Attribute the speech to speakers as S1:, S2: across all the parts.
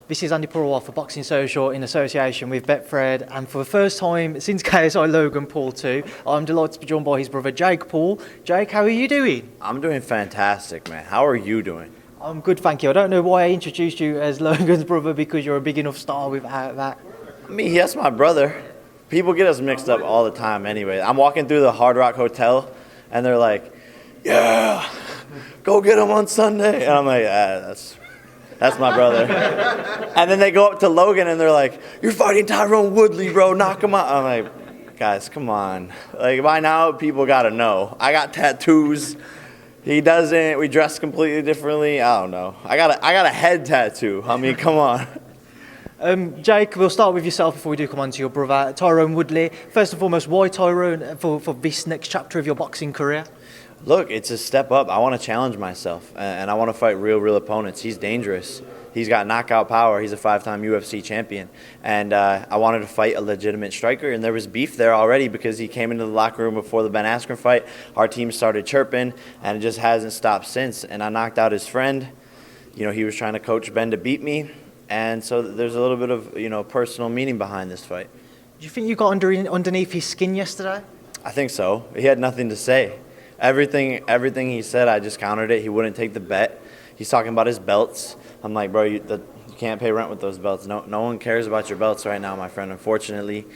S1: This is Andi Purewal for Boxing Social in association with Betfred, and for the first time since KSI Logan Paul 2, I'm delighted to be joined by his brother Jake Paul. Jake, how are you doing?
S2: I'm doing fantastic, man. How are you doing?
S1: I'm good, thank you. I don't know why I introduced you as Logan's brother because you're a big enough star without that.
S2: I mean, yes, my brother. People get us mixed up all the time anyway. I'm walking through the Hard Rock Hotel, and they're like, yeah, go get him on Sunday. And I'm like, that's my brother. And then they go up to Logan, and they're like, you're fighting Tyron Woodley, bro. Knock him out. I'm like, guys, come on. Like, by now, people got to know. I got tattoos. He doesn't. We dress completely differently. I don't know. I got a head tattoo. I mean, come on.
S1: Jake, we'll start with yourself before we do come on to your brother, Tyron Woodley. First and foremost, why Tyron for this next chapter of your boxing career?
S2: Look, it's a step up. I want to challenge myself, and I want to fight real opponents. He's dangerous. He's got knockout power. He's a 5-time UFC champion. And I wanted to fight a legitimate striker, and there was beef there already because he came into the locker room before the Ben Askren fight. Our team started chirping, and it just hasn't stopped since. And I knocked out his friend. You know, he was trying to coach Ben to beat me. And so there's a little bit of, personal meaning behind this fight.
S1: Do you think you got underneath his skin yesterday?
S2: I think so. He had nothing to say. Everything he said, I just countered it. He wouldn't take the bet. He's talking about his belts. I'm like, bro, you can't pay rent with those belts. No one cares about your belts right now, my friend, unfortunately.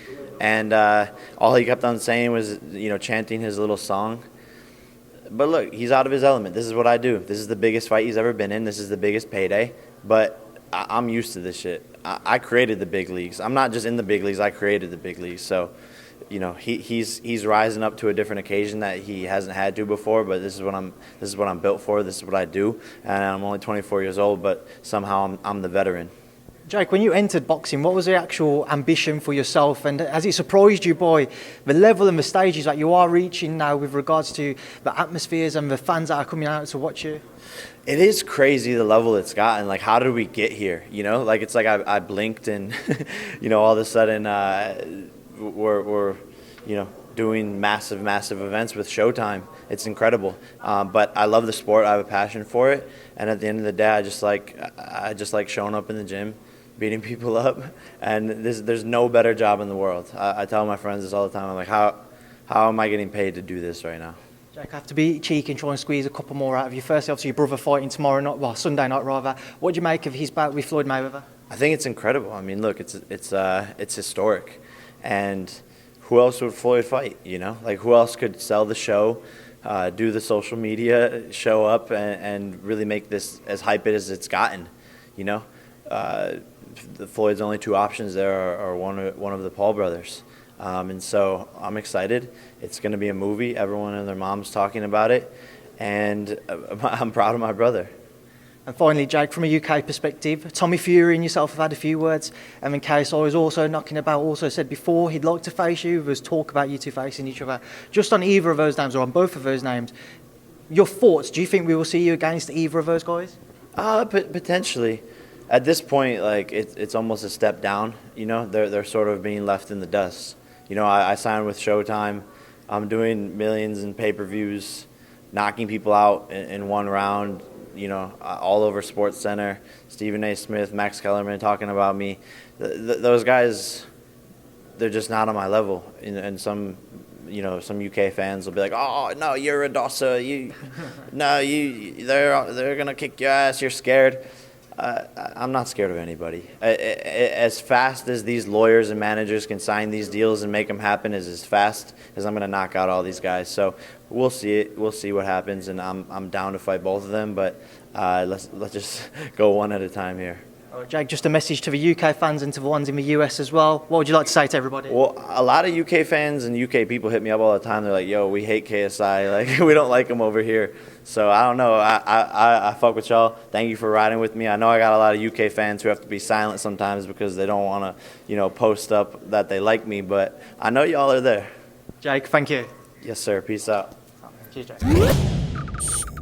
S2: And all he kept on saying was, chanting his little song. But look, he's out of his element. This is what I do. This is the biggest fight he's ever been in. This is the biggest payday. But I'm used to this shit. I created the big leagues. I'm not just in the big leagues. I created the big leagues. So, he's rising up to a different occasion that he hasn't had to before. But this is what I'm built for. This is what I do. And I'm only 24 years old, but somehow I'm the veteran.
S1: Jake, when you entered boxing, what was the actual ambition for yourself? And has it surprised you by the level and the stages that you are reaching now with regards to the atmospheres and the fans that are coming out to watch you?
S2: It is crazy the level it's gotten. Like, how did we get here? Like it's like I blinked and, all of a sudden we're doing massive events with Showtime. It's incredible. But I love the sport. I have a passion for it. And at the end of the day, I just like showing up in the gym, beating people up, and there's no better job in the world. I tell my friends this all the time. I'm like, how am I getting paid to do this right now?
S1: Jake, I have to be cheeky and try and squeeze a couple more out of you. Firstly, obviously, your brother fighting Sunday night rather. What do you make of his bout with Floyd Mayweather?
S2: I think it's incredible. I mean, look, it's historic, and who else would Floyd fight? Like, who else could sell the show, do the social media, show up, and really make this as hype as it's gotten? The Floyd's only two options there are one of the Paul brothers. And so I'm excited. It's going to be a movie. Everyone and their mom's talking about it. And I'm proud of my brother.
S1: And finally, Jake, from a UK perspective, Tommy Fury and yourself have had a few words. And then KSI was also knocking about, also said before he'd like to face you. There was talk about you two facing each other. Just on either of those names or on both of those names, your thoughts, do you think we will see you against either of those guys?
S2: Potentially. At this point, like, it's almost a step down. They're sort of being left in the dust. I signed with Showtime. I'm doing millions in pay-per-views, knocking people out in one round, all over SportsCenter. Stephen A. Smith, Max Kellerman talking about me. Those guys, they're just not on my level. And some UK fans will be like, "Oh, no, you're a dosser. They're going to kick your ass. You're scared." I'm not scared of anybody. As fast as these lawyers and managers can sign these deals and make them happen is as fast as I'm going to knock out all these guys. So we'll see it. We'll see what happens, and I'm down to fight both of them. But let's just go one at a time here.
S1: Jake, just a message to the UK fans and to the ones in the US as well. What would you like to say to everybody?
S2: Well, a lot of UK fans and UK people hit me up all the time. They're like, "Yo, we hate KSI. Like, we don't like him over here." So I don't know. I fuck with y'all. Thank you for riding with me. I know I got a lot of UK fans who have to be silent sometimes because they don't want to, post up that they like me. But I know y'all are there.
S1: Jake, thank you.
S2: Yes, sir. Peace out.
S1: Cheers, Jake.